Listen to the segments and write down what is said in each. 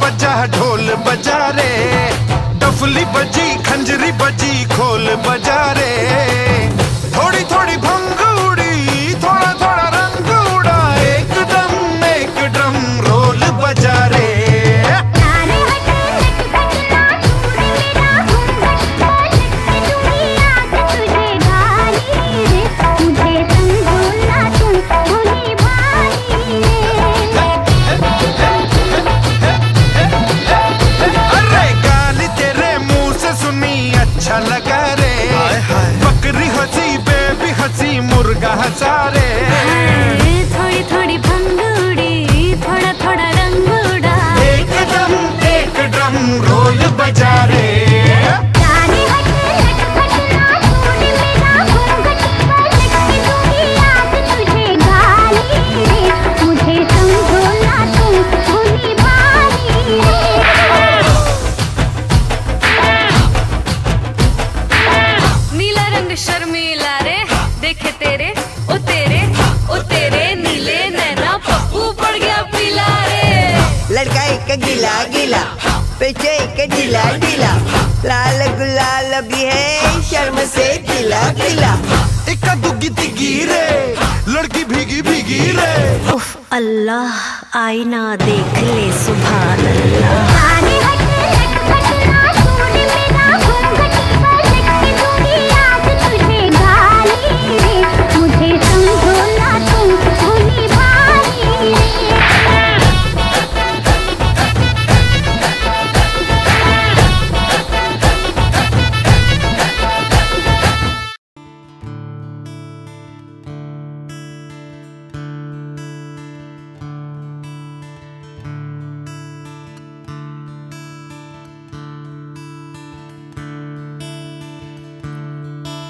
बजा ढोल बजा रे, डफली बजी खंजरी बजी खोल बजा रे। थोड़ी थोड़ी भंग उड़ी थोड़ा थोड़ा रंग उड़ा, एक ड्रम रोल बजा रे। अच्छा लगा रे, बकरी हंसी बेबी हंसी मुर्गा हंसा रे। थोड़ी थोड़ी भंग उड़ी थोड़ा थोड़ा रंग उड़ा, एक ड्रम रोल बजा रे। शर्मीला रे देखे तेरे ओ तेरे ओ तेरे नीले नैना पप्पू पड़ गया पीला रे। लड़का एक गीला गीला पीछे एक ढीला ढीला, लाल गुलाल भी है शर्म से गीला गीला। इक्का दुग्गी तिग्गी रे, लड़की भीगी भीगी रे। उफ अल्लाह आईना देख ले सुभान अल्लाह।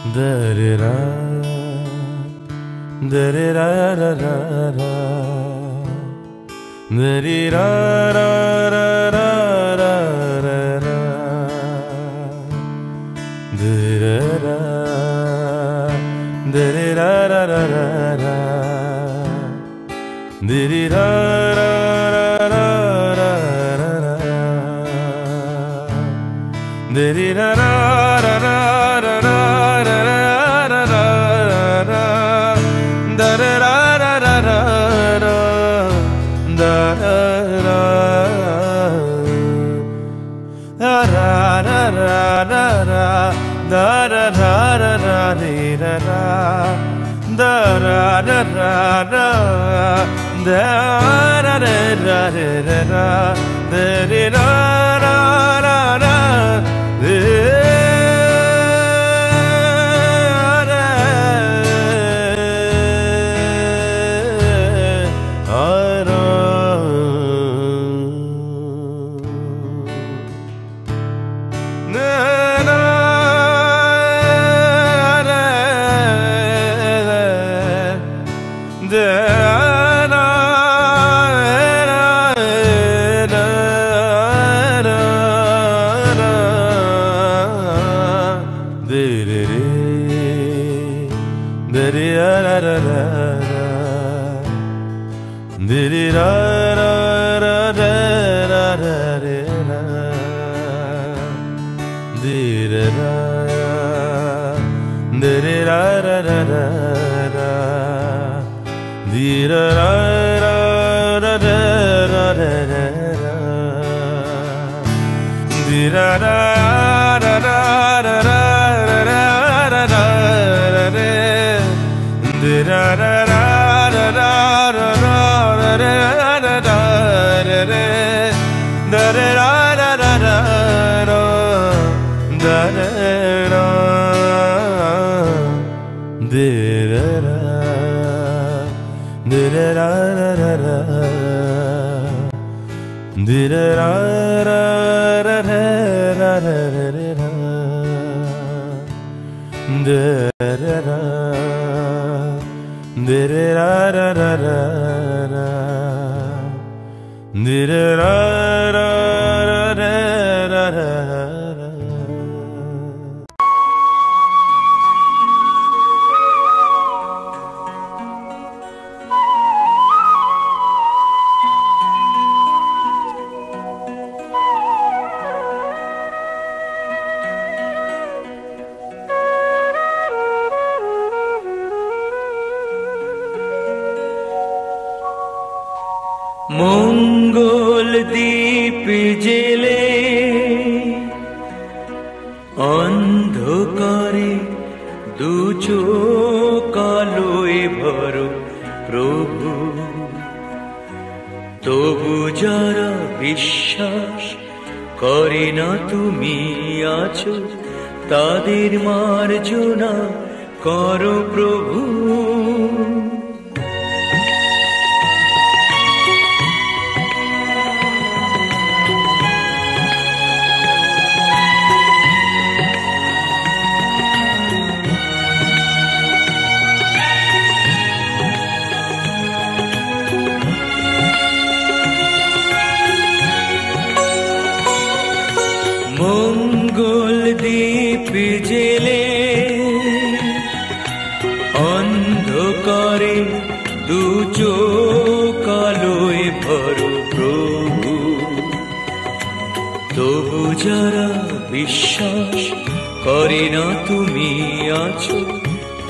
Da-da-da, da-da-da-da-da-da, da-da-da-da-da-da-da, da-da-da, da-da-da-da-da-da, da-da-da-da-da-da, da-da-da-da-da-da. অন্ধকারে দু চোখ আলোয় ভরো প্রভু, তবু যারা বিশ্বাস করে না তুমি আছো, তাদের মার্জনা করো প্রভু। মঙ্গল দ্বীপ জেলে অন্ধকারে দু চোখ আলোয় ভরো প্রভু, তবু যারা বিশ্বাস করে না তুমি আছো,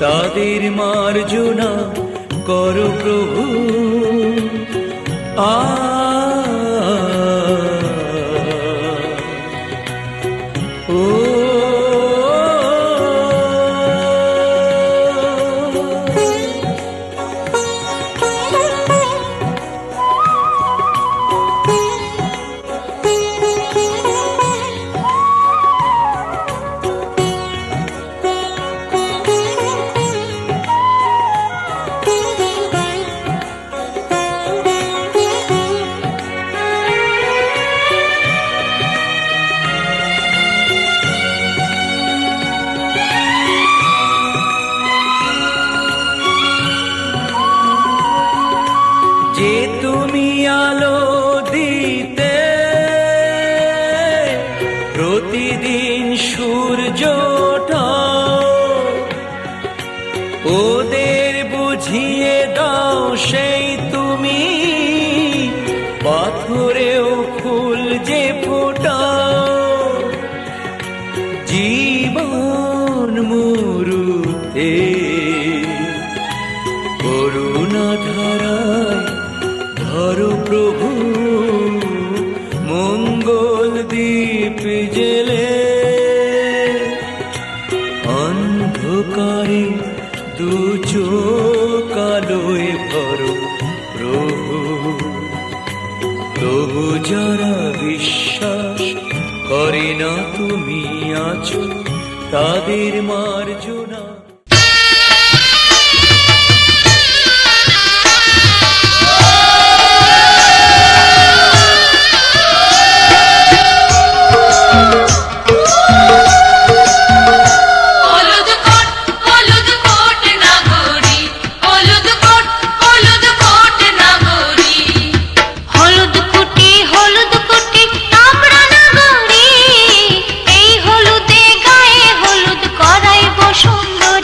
তাদের মার্জনা করো প্রভু। যে তুমি আলো দিতে প্রতিদিন সূর্য ওঠাও, ওদের বুঝিয়ে দাও সেই তুমি পাথরেও ফুল যে ফোটাও। জীবন মরুতে করুণা ধারায় ধরো প্রভু, মঙ্গল দ্বীপ জেলে অন্ধকারে দু চোখ আলোয় ভরো প্রভু, তবু যারা বিশ্বাস করে না তুমি আছো, তাদের মার্জনা। সুন্দর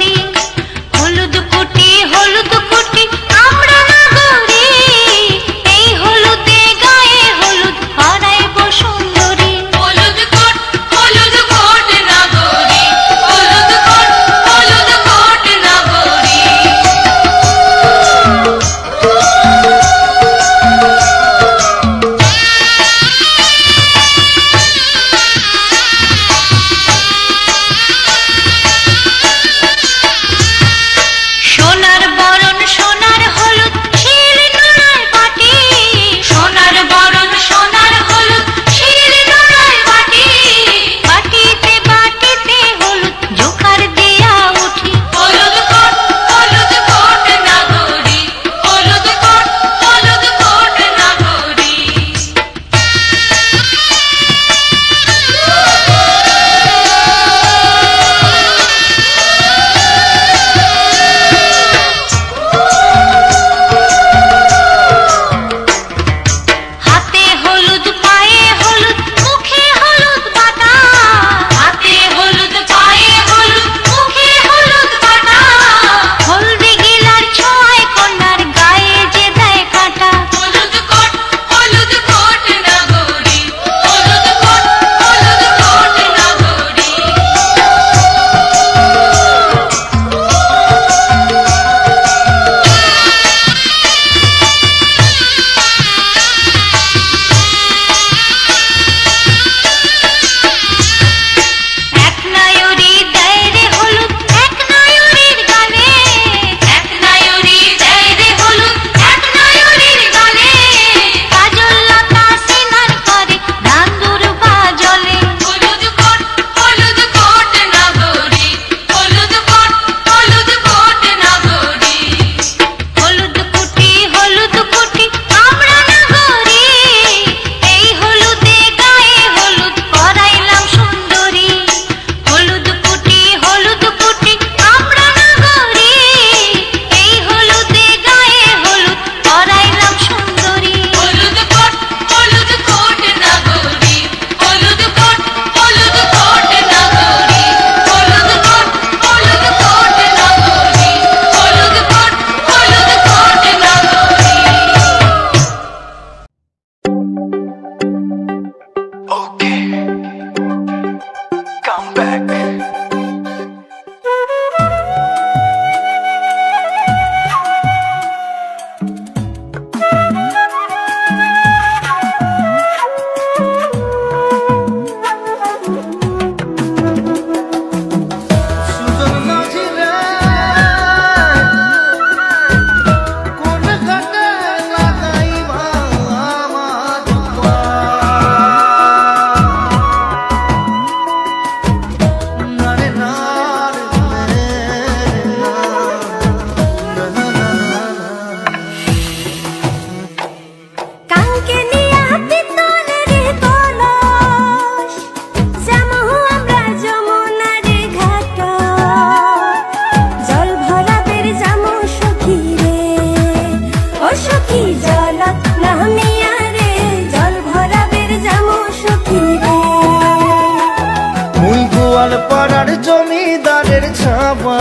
পাড়ার জমিদারের ছাবা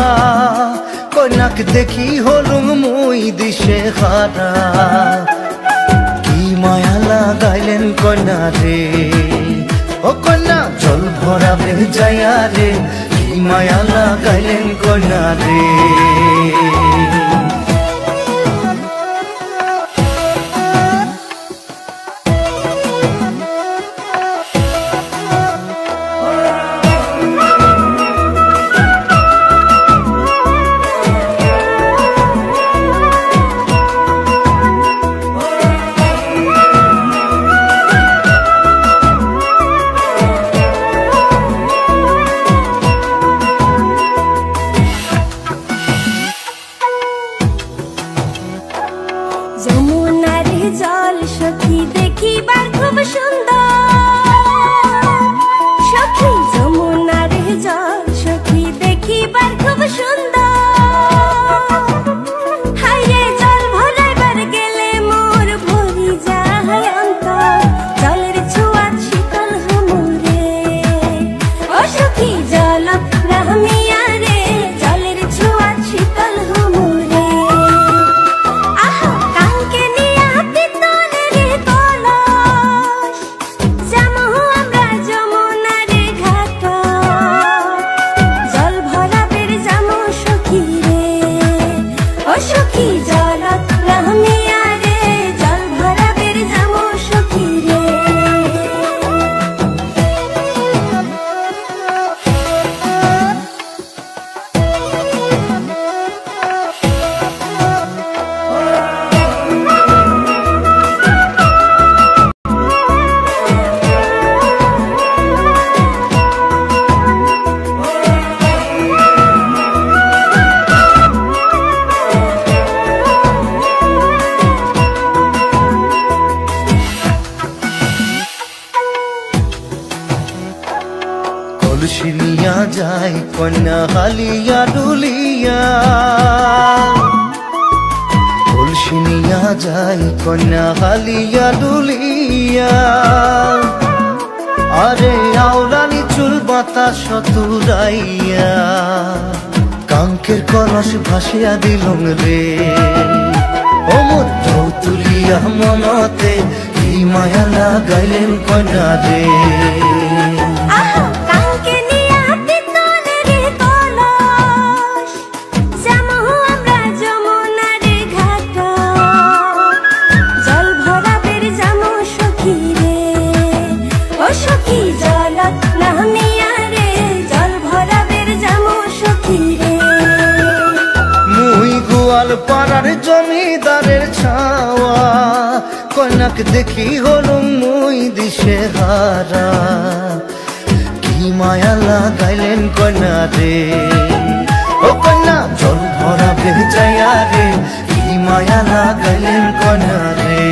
কন্যাকে দেখি হলুম মুই দিশে হারা কি মায়া লাগাইলেন কন্যা রে ও কন্যা জল ভরাবে যায়া রে কি মায়া লাগাইলেন কন্যা রে কলসিনিয়া যায় কন্যা হালিয়া ডুলিয়া কলসিনিয়া যায় কন্যা হালিয়া ডুলিয়া আরে আওরানি চুল বাতাস তুরাইয়া কাঙ্কের কলস ভাসিয়া দিলুম রে ও মোর তুলিয়া মনতে কি মায়া লাগাইলেন কন্যা রে পাড়ার জমিদারের ছাওয়া কন্যাকে দেখি হলুম মুই দিশে হারা কি মায়া লাগাইলেন কন্যা রে ও কন্যা জল ভরা বেজায়া রে কি মায়া লাগাইলেন কন্যা রে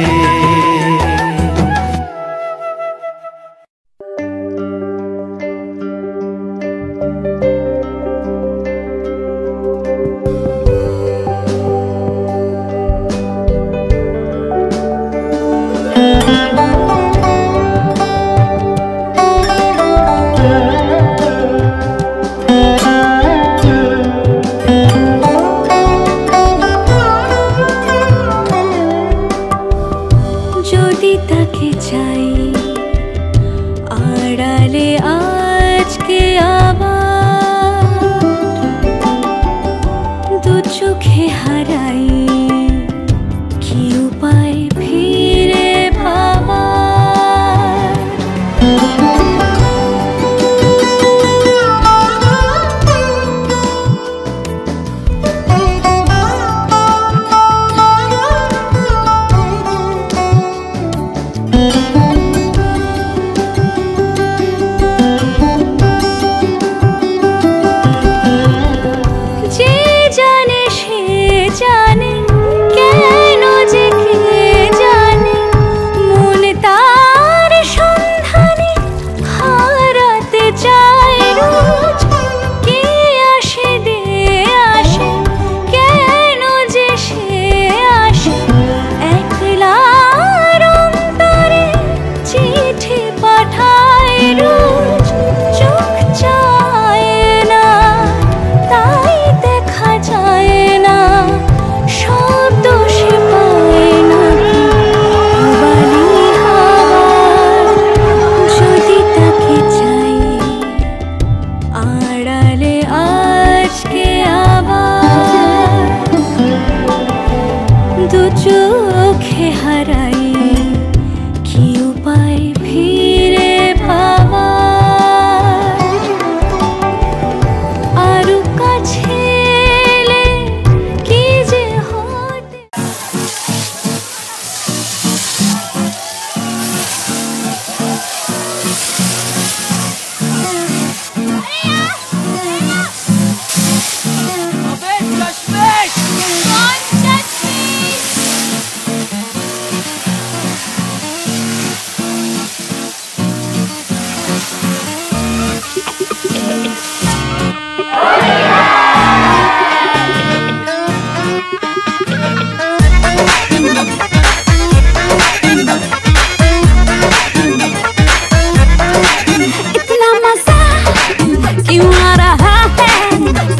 क्यों आ रहा है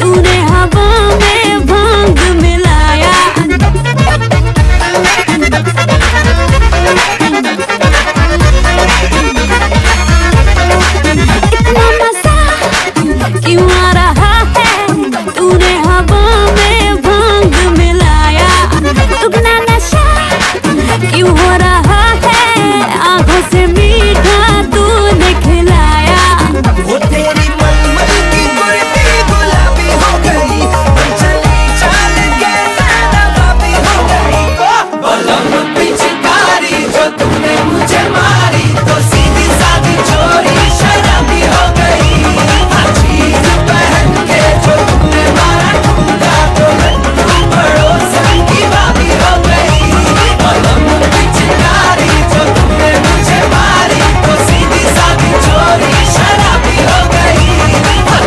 तूने हवा में भांग मिलाया। इतना मजा क्यों आ रहा है तूने हवा में भांग मिलाया। दुगना नशा क्यों हो रहा है आंखों से मीठा तूने खिलाया। वो तेरी मलमल की कुर्ती गुलाबी हो गई, चली चाल के नवाबी हो गई। बलम पिचकारी जो तूने मुझे मारी तो सीधी सादी चोरी शराबी हो गई। चीज पहन के जो तूने मारा ठुमका तो लड्डू पड़ोसन की भाभी हो गई। बलम पिचकारी जो तूने मुझे मारी तो सीधी सादी चोरी शराबी हो गई।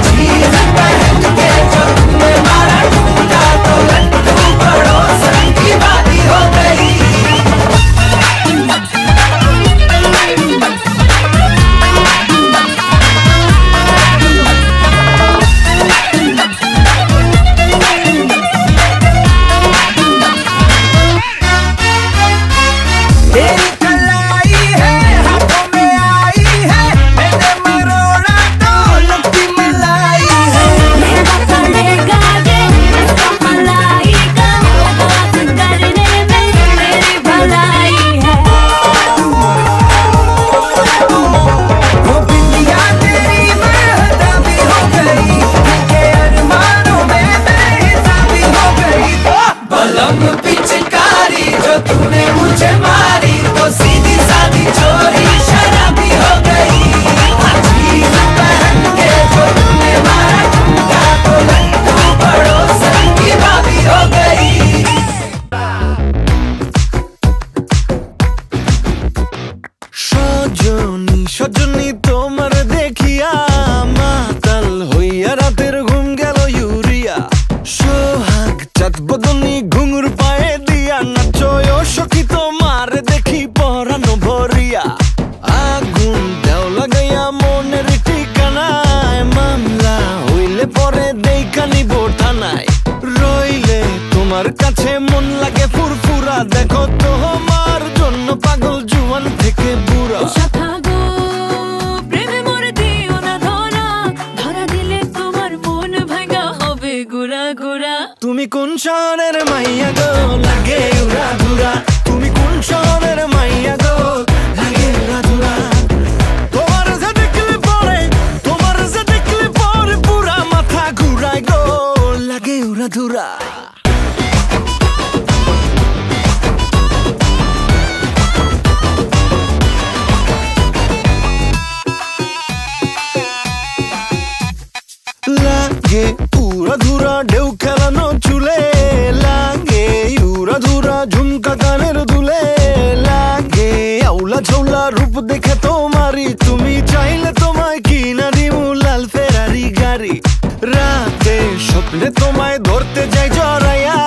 चीज पहन के जो तूने मारा ठुमका तो लड्डू पड़ोसन की भाभी हो गई। तेरी कलाई है हाथों में आई है, मैंने मरोड़ा तो लगती मलाई है। मेरा पड़ेगा ये इसका मलाई का बात करने में तेरी भलाई है। वो बिंदिया तेरी महताबी हो गई, के अरमानों में बेहिसाबी हो गई। बलम पिचकारी जो तूने मुझे मारी तो सीधी सादी चोरी शराबी हो गई। चीज पहन के जो तूने मारा ठुमका तो लड्डू पड़ोसन की भाभी हो गई। সজনী সজনী তোমার দেখিয়া মাতাল হইয়া রাতের ঘুম গেল ইউরিয়া। সোহাগ চাঁদ বদনী ঘুঙুর পায়ে দিয়া নাচয় সখী তোমার দেখি পরানো ভরিয়া। আগুন দেও লাগাইয়া মনের ঠিকানায় মামলা হইলে পরে দেইখা নিব থানায়। রইলে তোমার কাছে মন লাগে ফুরফুরা দেখো তোমার জন্য পাগল জুয়ান থেকে বুড়া। শাখা গো প্রেমে মরে দিও না ধরা, ধরা দিলে তোমার মন ভাঙা হবে গুড়া গুড়া। তুমি কোন শহরের মাইয়া গো লাগে উড়া ধুরা। তুমি কোন শহরের মাইয়া গো লাগে উড়া ধুরা। তোমার যে দেখলে পরে পুরা মাথা ঘুরায় গো লাগে উড়া ধুরা। লাগে উড়া ধুরা ঢেউ খেলানো চুলে, লাগে উড়া ধুরা ঝুমকা কানের দুলে, লাগে আউলা ঝৌলা রূপ দেখে তোমারি। তুমি চাইলে তোমায় কিনা দিমু লাল ফেরারি গাড়ি। রাতে স্বপ্নে তোমায় ধরতে যাই জড়াইয়া,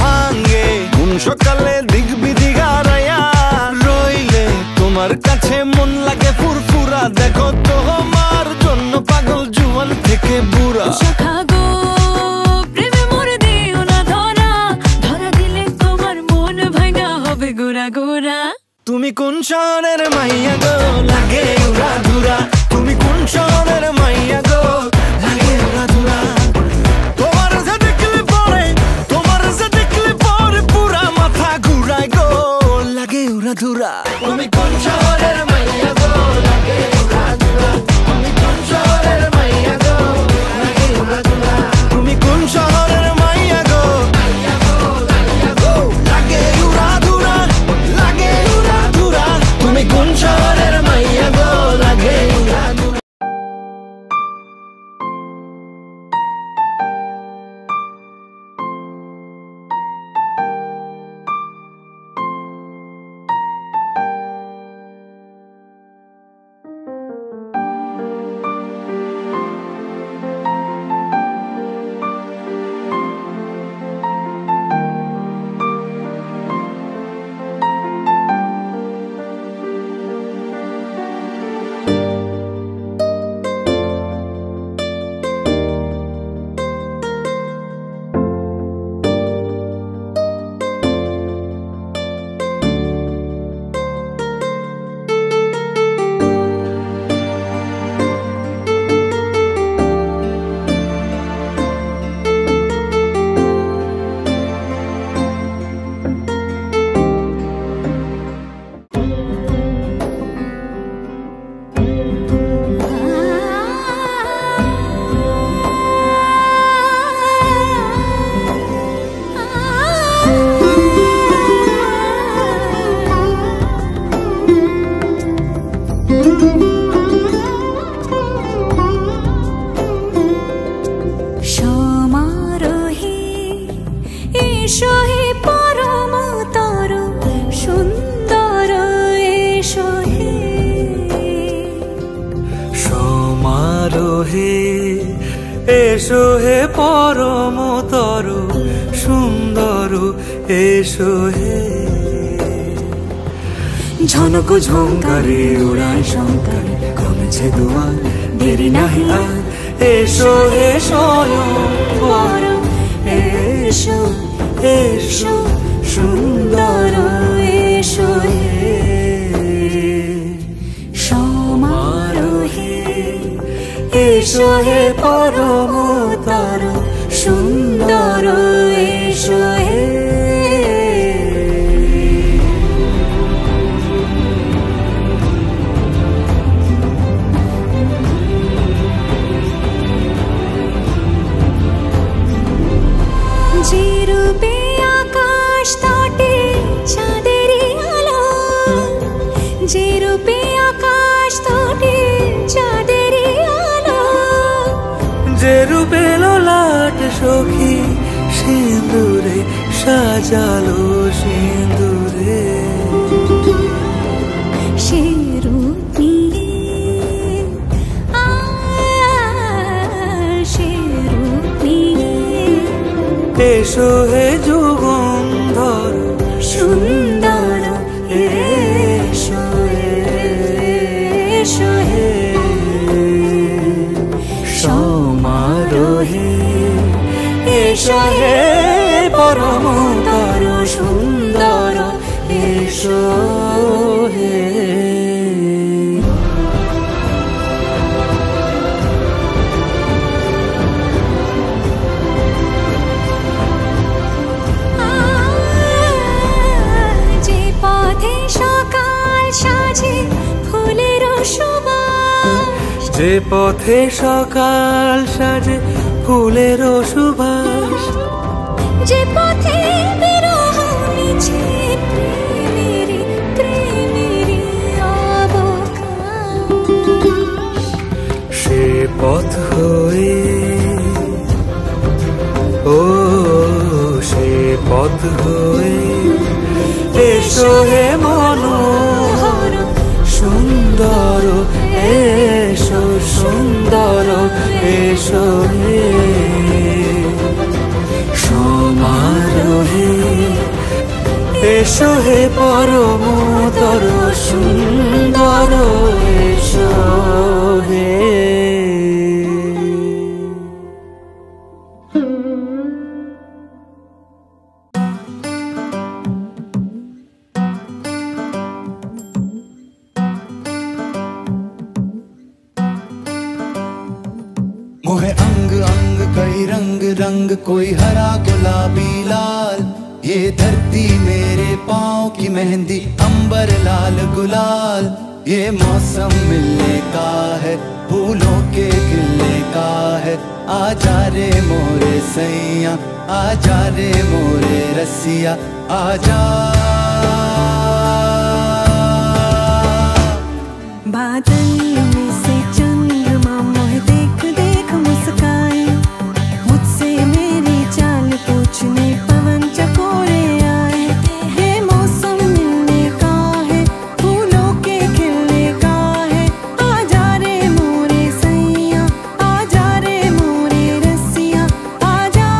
ভাঙ্গে ঘুম সকালে দিক বিধি গারাইয়া। রইলে তোমার কাছে মন লাগে ফুরফুরা দেখো তোমার জন্য পাগল জুয়ান থেকে বুড়া। শাখা গো প্রেমে মরে দিও না ধরা, ধরা দিলে তোমার মন ভাঙা হবে গুড়া গুড়া। তুমি কোন শহরের মাইয়া গো লাগে উড়া ধুরা। তুমি কোন শহরের মাইয়া গো লাগে উড়া ধুরা। তোমার যে দেখলে পরে পুরা মাথা ঘুরায় গো লাগে উড়া ধুরা। তুমি কোন শহরের মাইয়া গো লাগে উড়া ধুরা। তুমি কোন শহরের মাইয়া গো লাগে উড়া ধুরা। তুমি কোন শহরের মাইয়া গো লাগে উড়া ধুরা, লাগে উড়া ধুরা। তুমি কোন শহরের মাইয়া গো লাগে উড়া ধুরা। এসো হে পরমতর সুন্দর এসো হে। ঝনক ঝঙ্কারে উড়ায় শঙ্কারে কমেছে দুয়ার দেরি নাহি আর। এসো হে স্বয়ংবর এসো এসো সুন্দর এসো হে সমারোহে। এসো হে পরমতর সুন্দর এসো হে। যে রূপে আকাশ তটে চাঁদেরই আলো, যে রূপে আকাশ তটে চাঁদেরই আলো, যে রূপে ললাট সখী সিঁদুরে সাজালো সিঁদুরে। সে রূপ নিয়ে সে রূপ নিয়ে এসো হে যুগন্ধর সুন্দর এসো এসো হে সমারোহে। এসো হে পরমতর সুন্দর এসো হে। যে পথে সকাল সাজে ফুলের সুবাস, যে পথে বিরহ মিছে প্রেমেরই প্রেমেরই অবকাশ, সে পথ হয়ে ও সে পথ হয়ে এসো হে মনোহর সুন্দর এসো সুন্দর এসো হে সমারোহে। এসো হে পরমতর সুন্দর এসো হে। मोहे अंग अंग कई रंग रंग कोई हरा गुलाबी लाल, ये धरती मेरे पाँव की मेहंदी अंबर लाल गुलाल। ये मौसम मिलने का है फूलों के खिलने का है, आजा रे मोरे सैया आजा रे मोरे रसिया आजा। बादल में से चंद्रमा मोहे देख देख मुस्काए, मुझसे मेरी चाल पूछने पवन चकोरे आए। ये मौसम मिलने का है फूलों के खिलने का है, आजा रे मोरे सैया आजा रे मोरे रसिया आजा।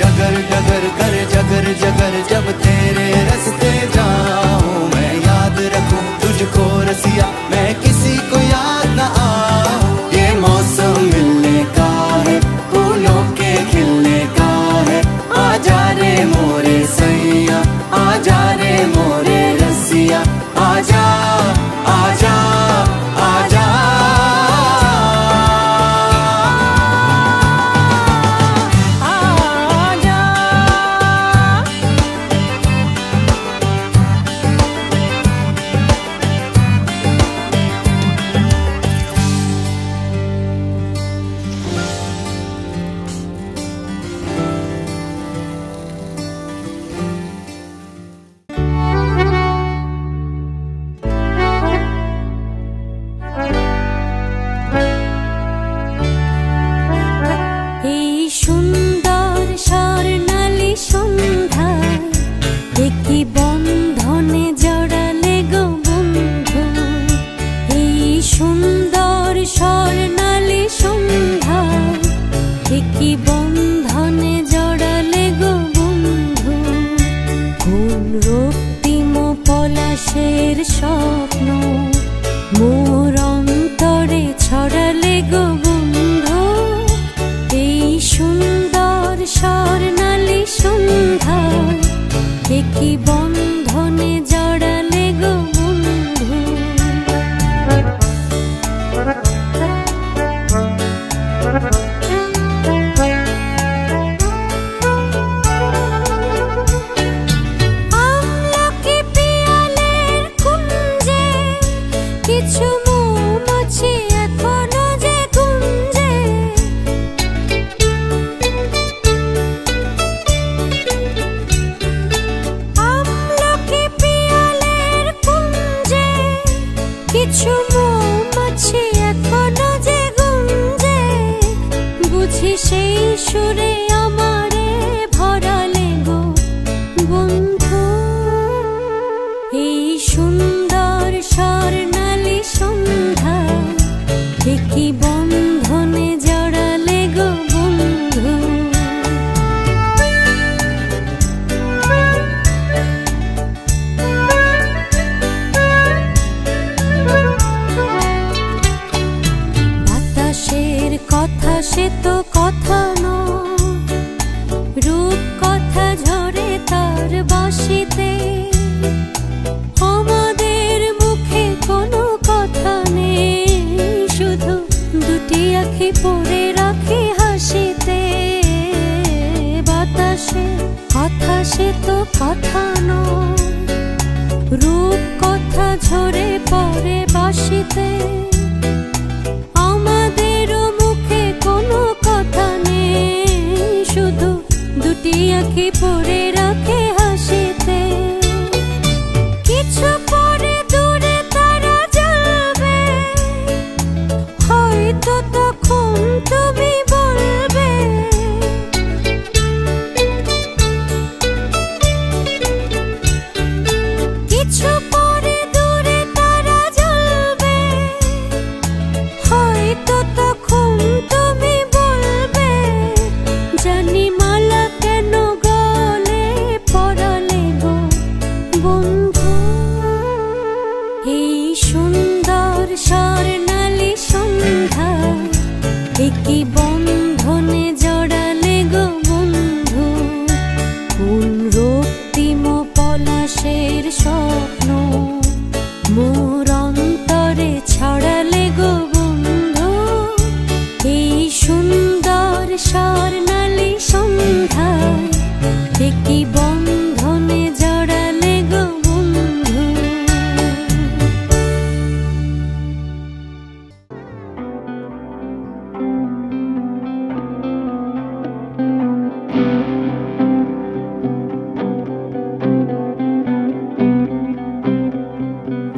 डगर डगर कर जगर जगर जब तेरे रास्ते जाऊं मैं याद रखूं तुझको रसिया मैं किसी को याद न आऊं ये मौसम मिलने का है फूलों के खिलने का है आजा रे मोरे सैया आजा रे मोरे रसिया आजा आजा आजा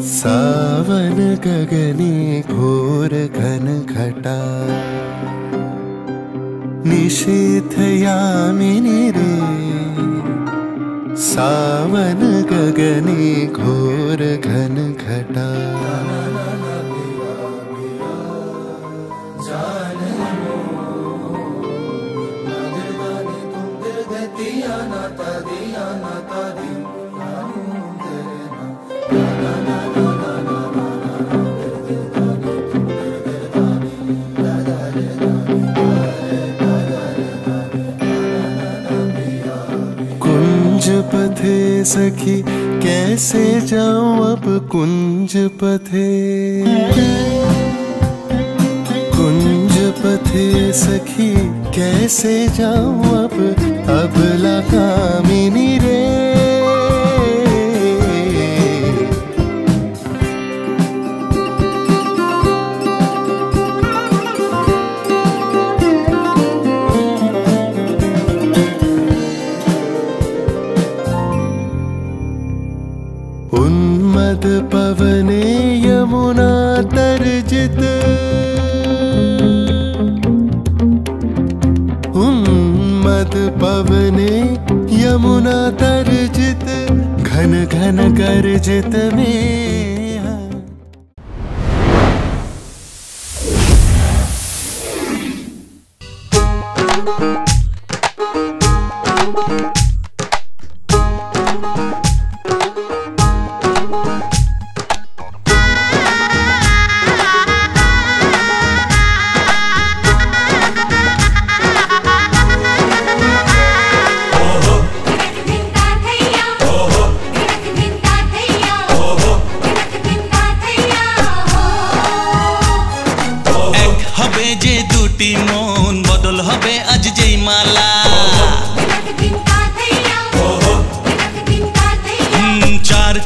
सावन गगने घोर घन घटा निशीथ यामिनी रे सावन गगने घोर घन घटा कुंज पथे सखी कैसे जाऊं अब कुंज पथे, कुंज पथे सखी कैसे जाऊं अब लगा मिनी रे। उन्मद पवने यमुना तर्जित, उन्मद पवने यमुना तर्जित, घन घन गर्जित में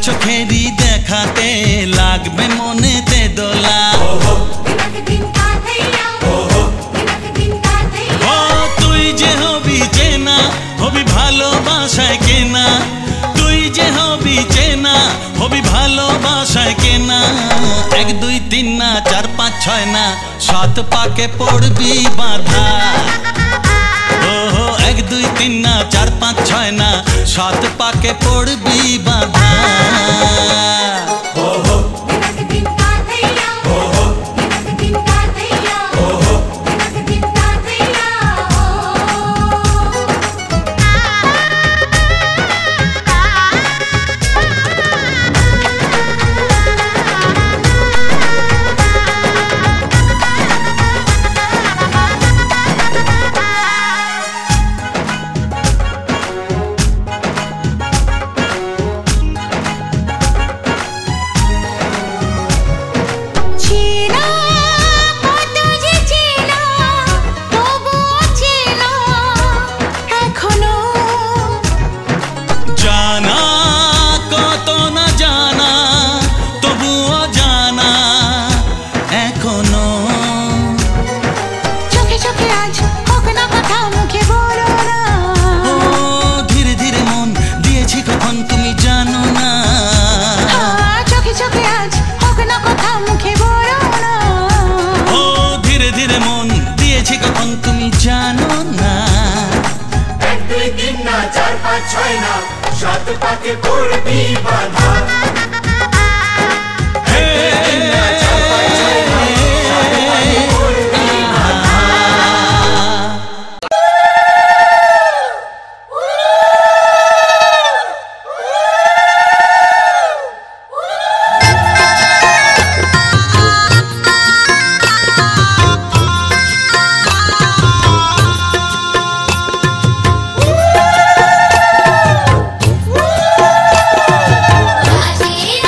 চোখেরই দেখাতে লাগবে মনেতে দোলা। ও তুই যে হবি চেনা, হবি ভালোবাসায় কেনা, তুই যে হবি চেনা, হবি ভালোবাসায় কেনা। 1 2 3 না 4 5 6 না 7 পাকে পড়বি বাঁধা। ও 1 2 3 না 4 5 6 না 7 পাকে পড়বি বাঁধা। Haji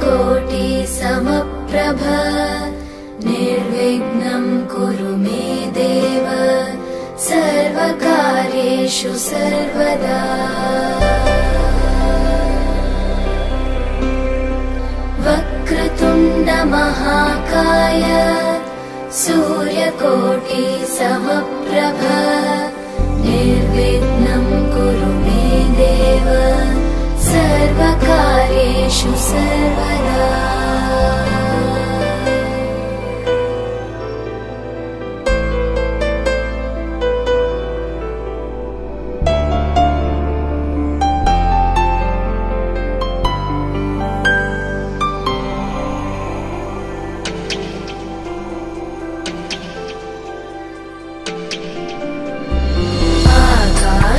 सूर्यकोटि समप्रभ निर्विघ्नं कुरु मे देव सर्वकार्येषु सर्वदा। वक्रतुण्ड महाकाय सूर्यकोटि समप्रभ निर्विघ्नं कुरु मे देव सर्वकार्येषु सर्वदा।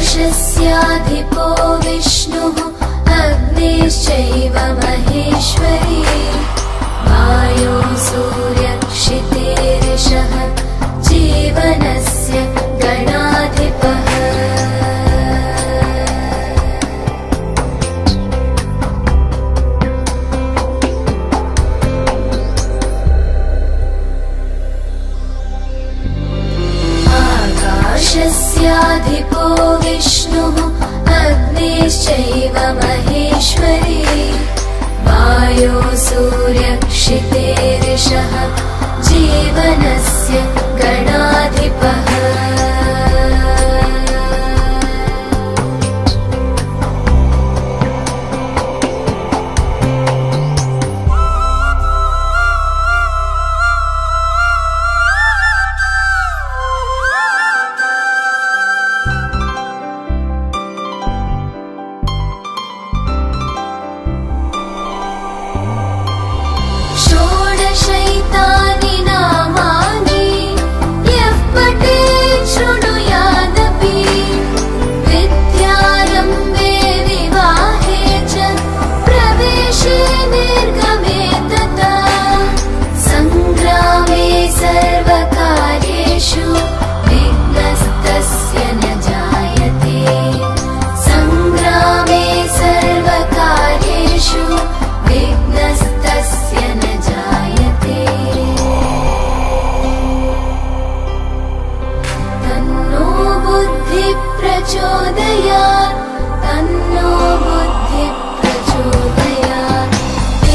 आकाशस्याधिपो विष्णुः अग्निश्चैव महेश्वरी वायो सूर्यक्षितेरिषः जीवनस्य गणाधिपः। आकाशस्याधिपो विष्णुः अग्निश्चैव महेश्वरी वायो सूर्यक्षितेरिषः जीवनस्य गणाधिपः। षोडशैतानि नामानि यः पठेत् शृणुयादपि विद्यारम्भे विवाहे च प्रवेशे निर्गमे तथा सङ्ग्रामे सर्वकार्येषु विघ्नस्तस्य न जायते। सङ्ग्रामे सर्वकार्येषु विघ्नस्तस्य न जायते। तन्नो बुद्धिः प्रचोदयात् तन्नो बुद्धिः प्रचोदयात्।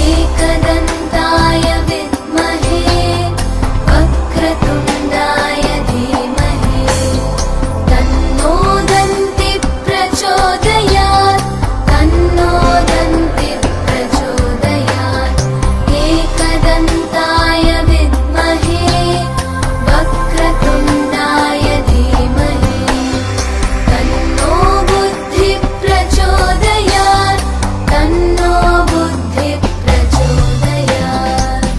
एकदन्ताय विद्महे वक्रतुण्डाय धीमहि तन्नो दन्तिः प्रचोदयात् तन्नो दन्तिः प्रचोदयात्। एकदन्ताय विद्महे वक्रतुण्डाय धीमहि तन्नो बुद्धिः प्रचोदयात् तन्नो बुद्धिः प्रचोदयात्।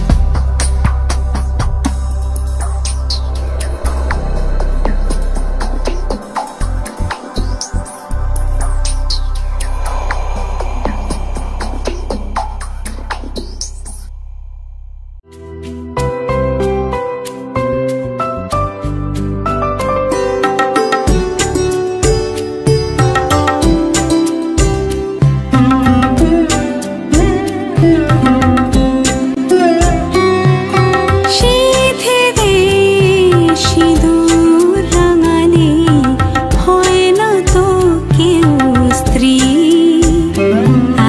শীথিতে সিঁদুর রাঙালে হয় না তো কেউ স্ত্রী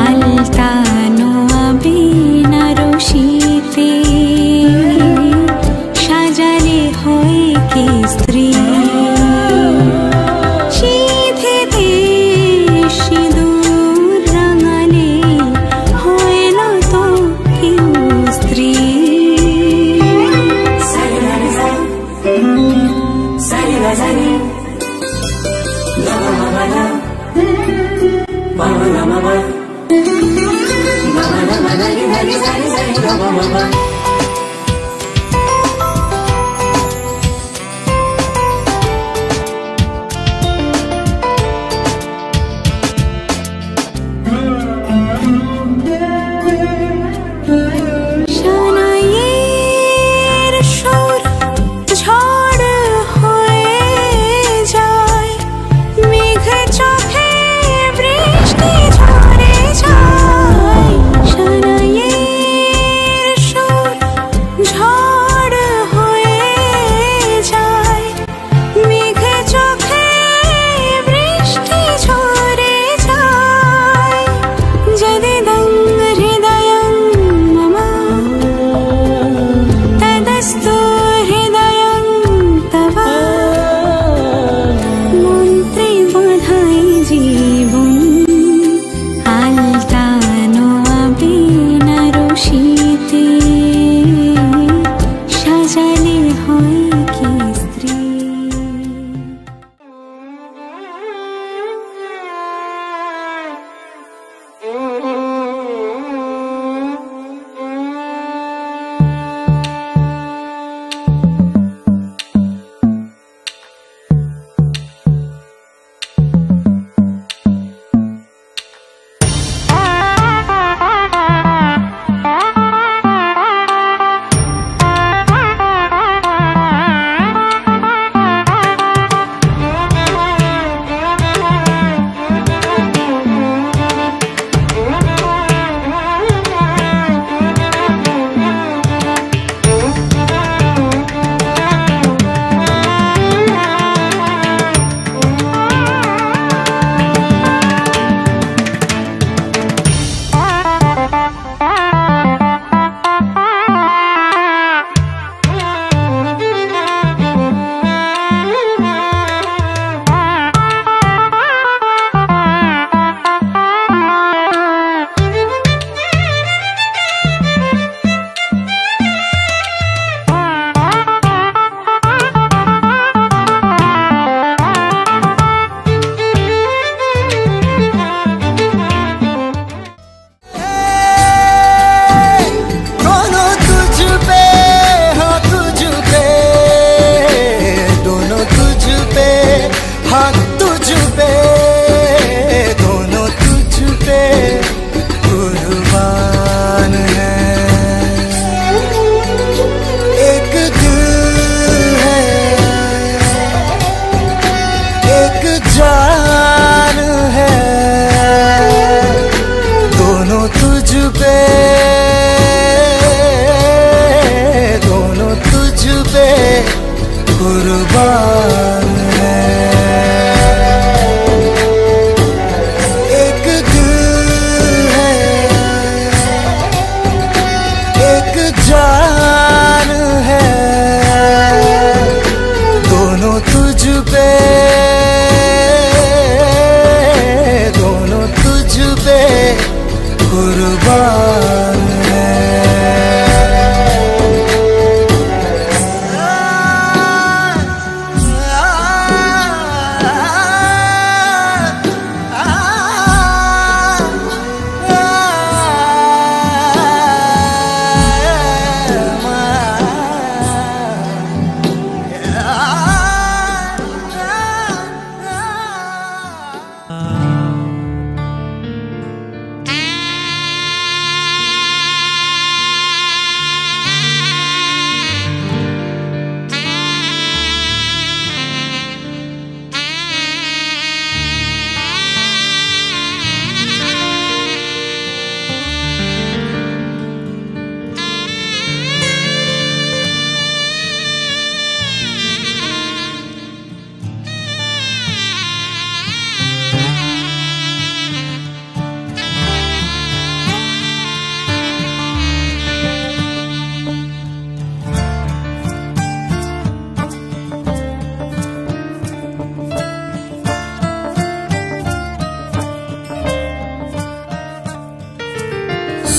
আলতানো আবিনার শীতে সাজালে হয় কে স্ত্রী। শীথিতে সিঁদুর রাঙালে হয় না তো কেউ স্ত্রী শানাইয়ের সুর ঝড় হয়ে যায় মেঘ চোখে বৃষ্টি ঝরে যায়। শানাইয়ের पे, दोनों तुझ पे कुर्बान है। एक दिल है, एक जान है, दोनों तुझ पे, दोनों तुझ पे कुर्बान है।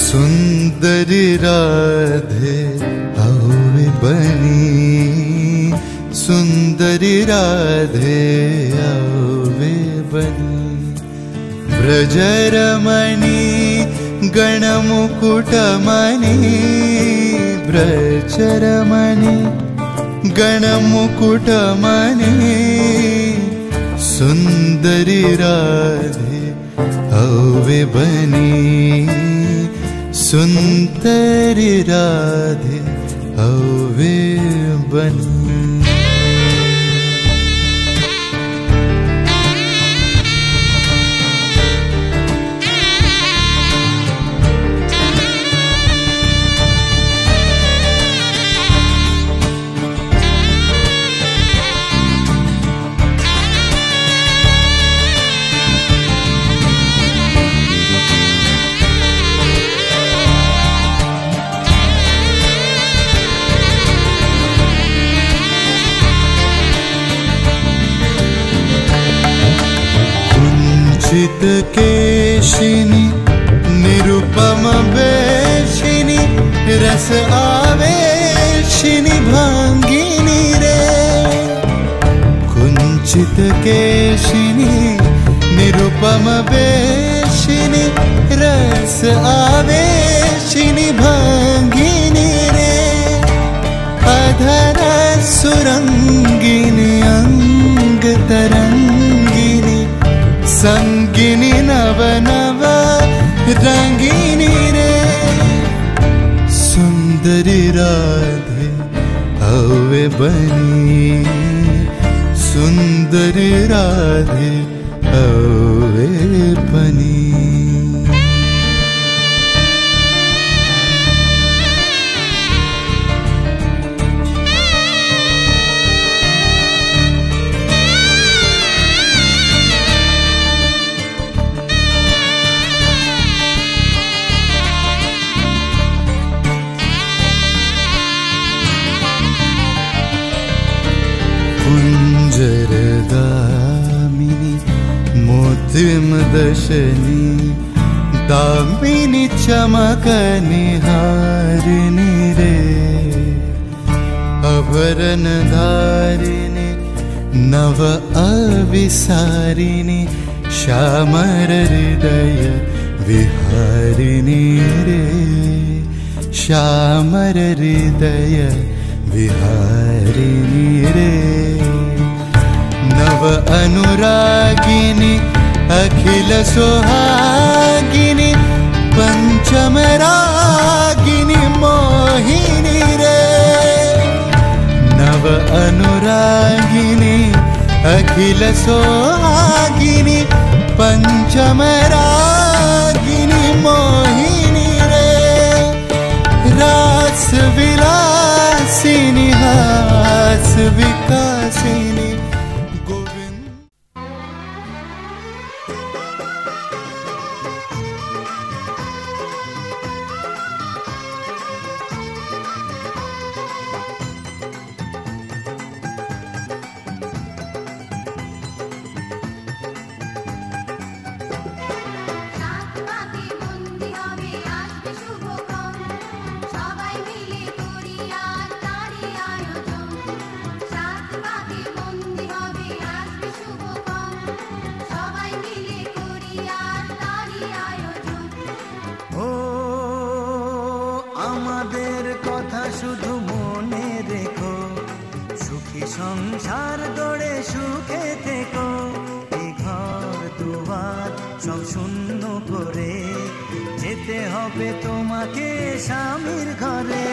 सुंदरी राधे आओ बनी, सुंदरी राधे आओ बनी, ब्रजरमणि गणमुकुटमणि, ब्रजरमणि गणमुकुटमणि, सुंदरी राधे आओ बनी, सुंदरी राधे आओ बनी। कुंचित केशिनी निरुपम बेशिनी, रस आवेशिनी भांगिनी रे। कुंचित केशिनी निरुपम बेशिनी, रस आवेशिनी भांगिनी रे। अधर सुरंगिनी अंग तरंगिनी, संगिनी नव नव रंगिनी रे। सुंदरी राधे आओ बनी, सुंदरी राधे आओ बनी। कुञ्जरगामिनी मोतिमदशनी, दामिनी चमकनिहारिणी रे। अभरण धारिणी नव अविसारिणी, श्यामर हृदय विहारिणी रे। श्यामर हृदय विहारिणी रे। नव अनुरागिनी अखिल सुहागिनी, पंचम रागिनी मोहिनी रे। नव अनुरागिनी अखिल सुहागिनी, पंचम रागिनी मोहिनी रे। विकासिनी गोविंद। শুধু মনে রেখো, সুখী সংসার গড়ে সুখে থেকো। এই ঘর দুয়ার সব শূন্য করে যেতে হবে তোমাকে স্বামীর ঘরে।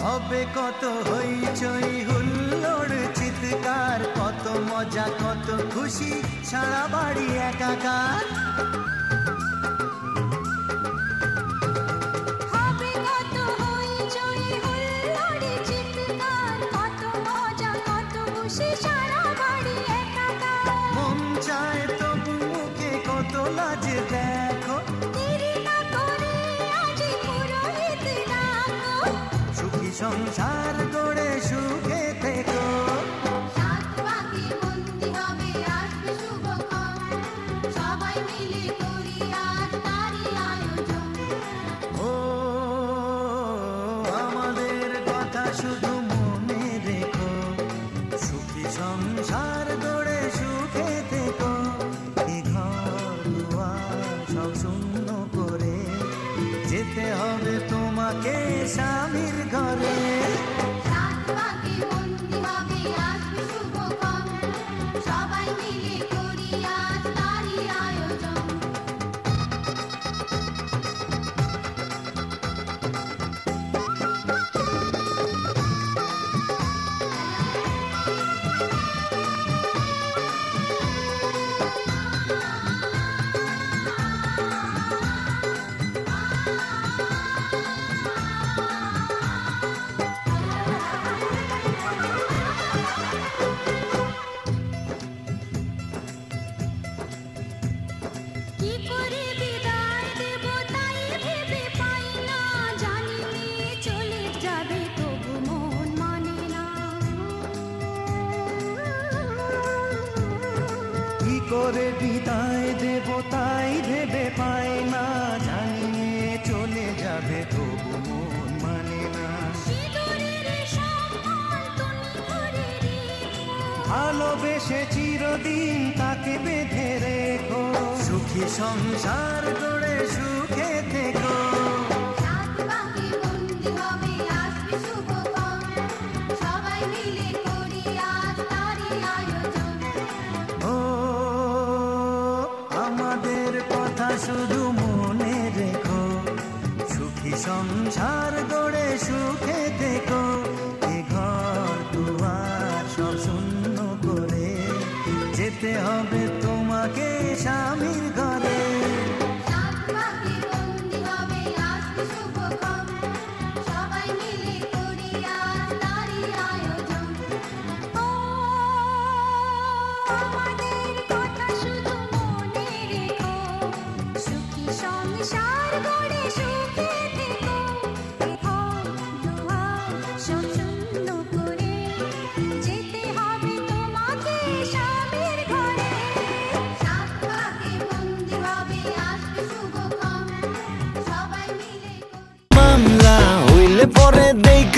হবে কত হইচই হুল্লোড় চিৎকার, কত মজা কত খুশি সারা বাড়ি একাকার। হবে কত হইচই হুল্লোড় চিৎকার, কত মজা কত খুশি সারা বাড়ি একাকার। মন চায় তবু মুখে কত লাজ দেখো, দেরি না করে আজই পুরোহিত ডাকো। সুখী সংসার গড়ে সুখে থেকো। ও আমাদের কথা শুধু মনে রেখো, সুখী সংসার গড়ে সুখে থেকো। এই ঘর দুয়ার সব শূন্য করে যেতে হবে তোমাকে স্বামীর ঘরে। কি করে বিদায় দেব তাই ভেবে পাই না, জানি মেয়ে চলে যাবে তবু মন মানে না। কি করে বিদায় দেব তাই ভেবে পাই না, জানি চলে যাবে তবু মন মানে না। সিঁদুরের সম্মান তুমি করে রেখো, ভালোবেসে চিরদিন তাকে বেঁধে রেখো। সুখী সংসার গড়ে সুখে থেকো। ও আমাদের কথা শুধু মনে রেখো, সুখী সংসার গড়ে সুখে থেকো। এ ঘর দুয়ার সব শূন্য করে যেতে হবে তোমাকে স্বামীর ঘরে। সবাই মিলে করি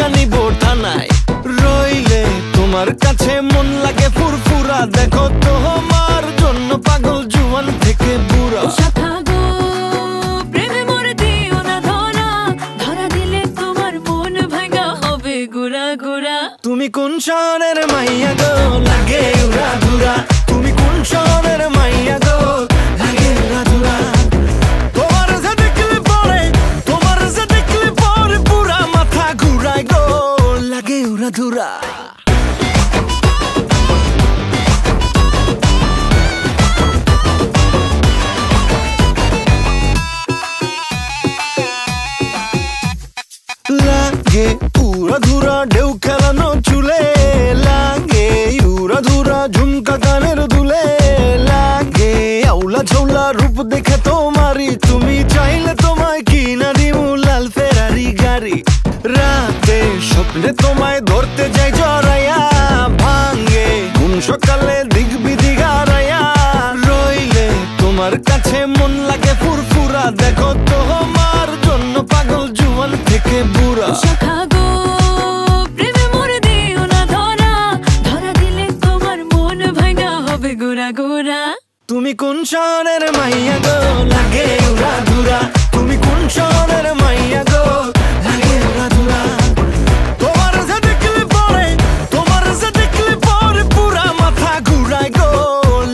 দেখা নিব থানায় রইলে তোমার কাছে মন লাগে ফুরফুরা দেখো তোমার জন্য পাগল জুয়ান থেকে বুড়া শাখা গো প্রেমে মরে দিও না ধরা ধরা দিলে তোমার মন ভাঙা হবে গুড়া গুড়া তুমি কোন শহরের মাইয়া গো লাগে উড়া ধুরা তুমি কোন শহরের মাইয়া গো লাগে উড়া ধুরা তোমার যে দেখলে পরে পুরা মাথা ঘুরায় গো লাগে উড়া ধুরা লাগে উড়া ধুরা ঢেউ খেলানো চুলে লাগে উড়া ধুরা ঝুমকা কানের দুলে লাগে আউলা ঝৌলা রূপ দেখে তোমারি তুমি চাইলে তোমায় কিনা দিমু লাল ফেরারি গাড়ি রাতে স্বপ্নে তোমায় ধরতে যাই জড়াইয়া ভাঙ্গে ঘুম সকালে দিক বিদিক হারাইয়া রইলে তোমার কাছে মন লাগে ফুরফুরা দেখো তোমার জন্য পাগল জুয়ান থেকে বুড়া শাখা গো প্রেমে মরে দিও না ধরা ধরা দিলে তোমার মন ভাঙা হবে গুড়া গুড়া তুমি কোন শহরের মাইয়া গো লাগে উড়া ধুরা তুমি কোন শহরের মাইয়া গো লাগে উড়া ধুরা তোমার যে দেখলে পরে পুরা মাথা ঘুরায় গো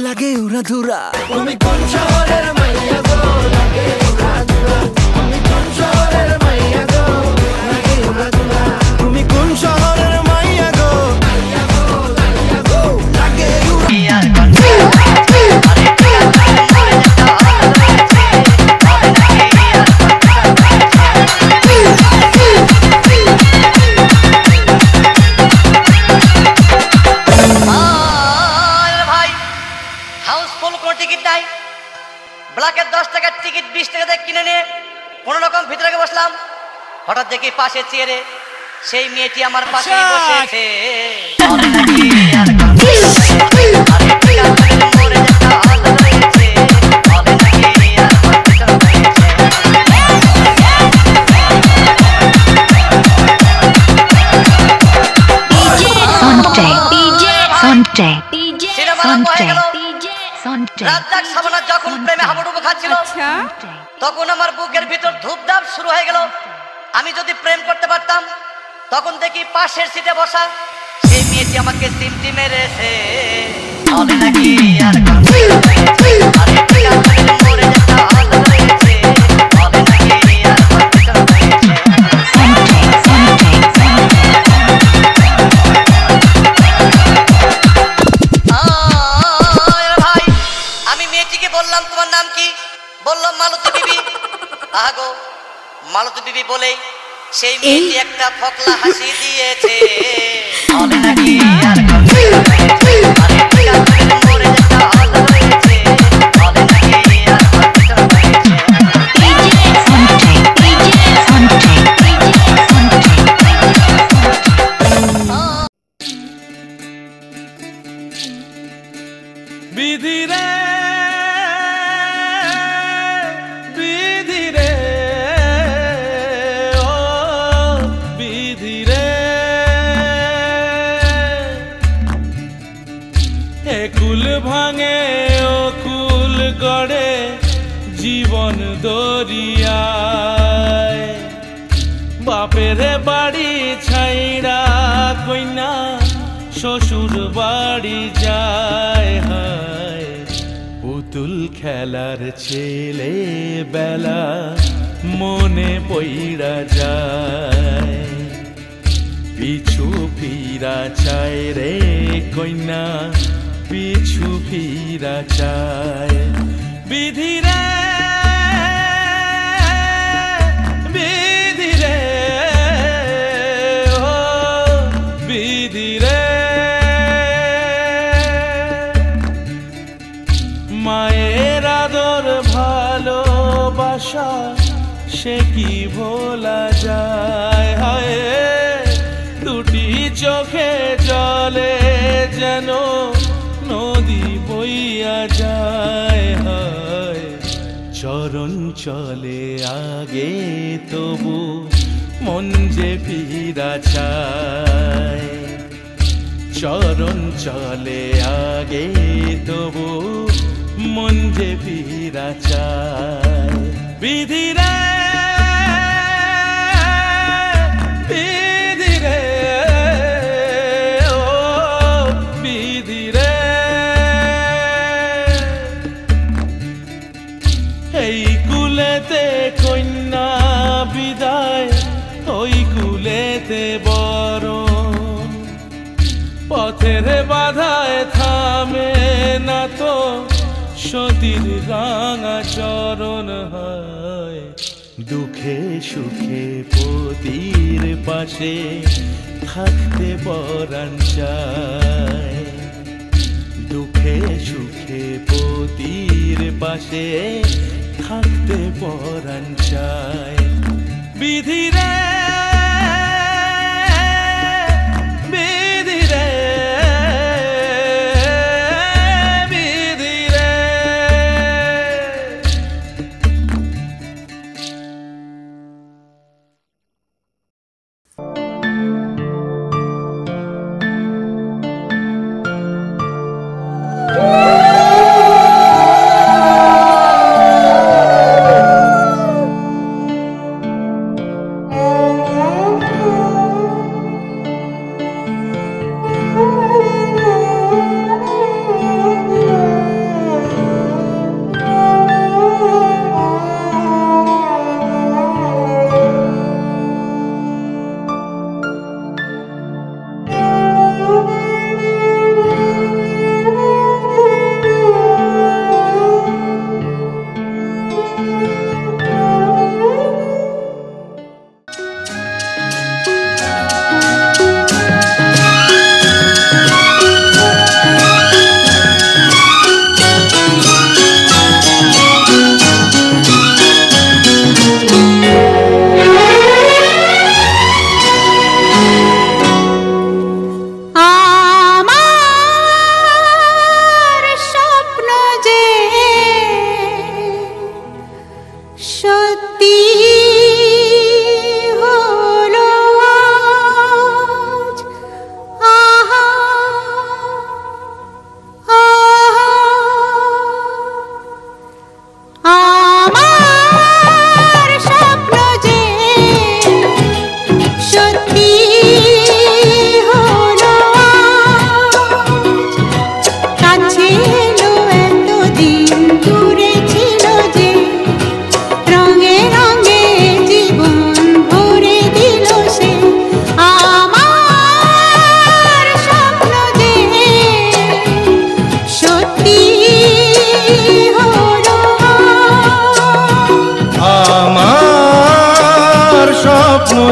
লাগে উড়া ধুরা তুমি কোন শহরের মাইয়া গো লাগে উড়া ধুরা তুমি কোন শহরের মাইয়া গো লাগে উড়া ধুরা তুমি কোন শহরের মাইয়া গো লাগে উড়া ব্ল্যাকের 10 টাকার টিকিট 20 টাকা দিয়ে কিনে নিয়ে কোনো রকম ভিতরে বসলাম হঠাৎ দেখি পাশে চেয়ারে সেই মেয়েটি আমার পাশেই বসেছে রাজ্জাক সাবানা যখন প্রেমে হাবুডুবু খাচ্ছিল তখন আমার বুকের ভিতর ধূপধাপ শুরু হয়ে গেল আমি যদি প্রেম করতে পারতাম তখন দেখি পাশের সিটে বসা সেই মেয়েটি আমাকে সিমটি মেরেছে বলে নাকি আর বললাম তোমার নাম কি বললাম মালতী বিবি আগো মালতী বিবি বলে সেই মেয়েটি একটা ফকলা হাসি দিয়েছে বলে নাকি আর বিধি রে কুল ভাঙে ও কুল গড়ে জীবন দরিয়ায় বাপের বাড়ি ছাইড়া কইনা শ্বশুর বাড়ি যায় হায় পুতুল খেলার ছেলে বেলা মনে পইড়া যায় পিছু ফিরা চায় রে কইনা পিছু ফিরা চায় বিধি রে বিধি রে ও বিধি রে মায়ের আদর ভালোবাসা সে কি ভোলা যায় হায় দুটি চোখে জলে যেন নদী বইয়া যায় হায় চরণ চলে আগে তবু মন যে ফিরা চায় চরণ চলে আগে তবু মন যে ফিরা চায় বিধিরে বিধিরে ও বিধিরে এই কুলেতে কন্যা বিদায় ওই কুলেতে বরণ পথের বাধায় থামে না তো সতীর রাঙা চরণ হয় দুঃখে সুখে পতির পাশে থাকতে পরাণ চায় দুঃখে সুখে পতির পাশে থাকতে পরাণ চায় বিধিরে বিধিরে বিধিরে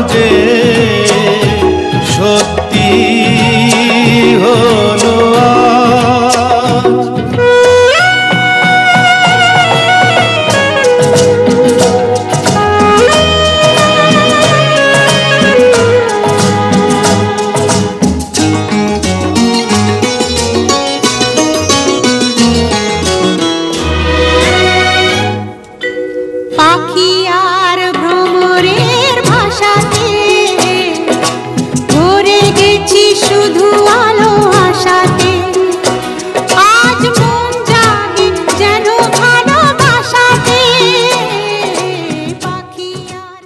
যে সত্যি হলো পাখি আর ভ্রমরের ভাষাতে ভরে গেছি শুধু আলো আশাতে। আজ মন জাগে যেন ভালোবাসাতে পাখি আর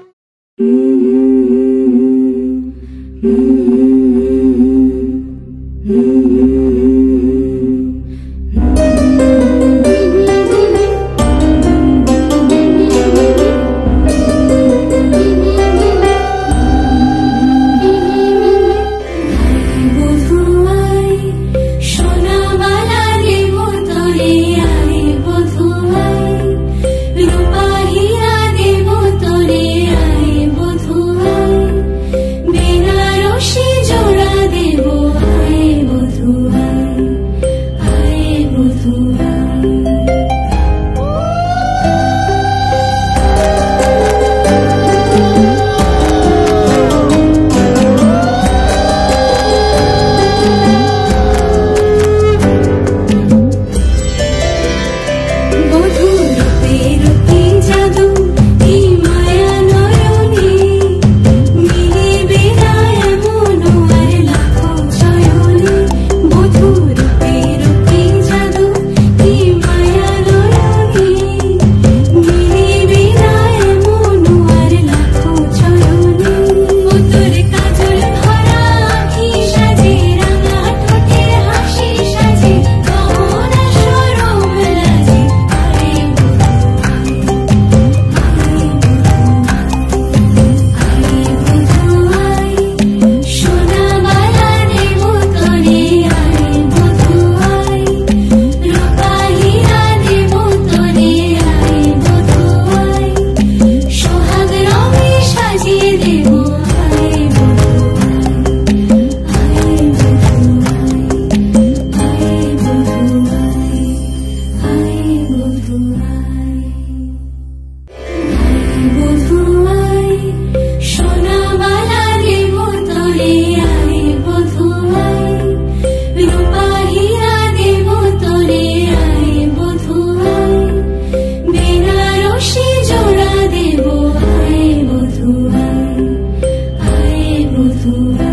मधुरा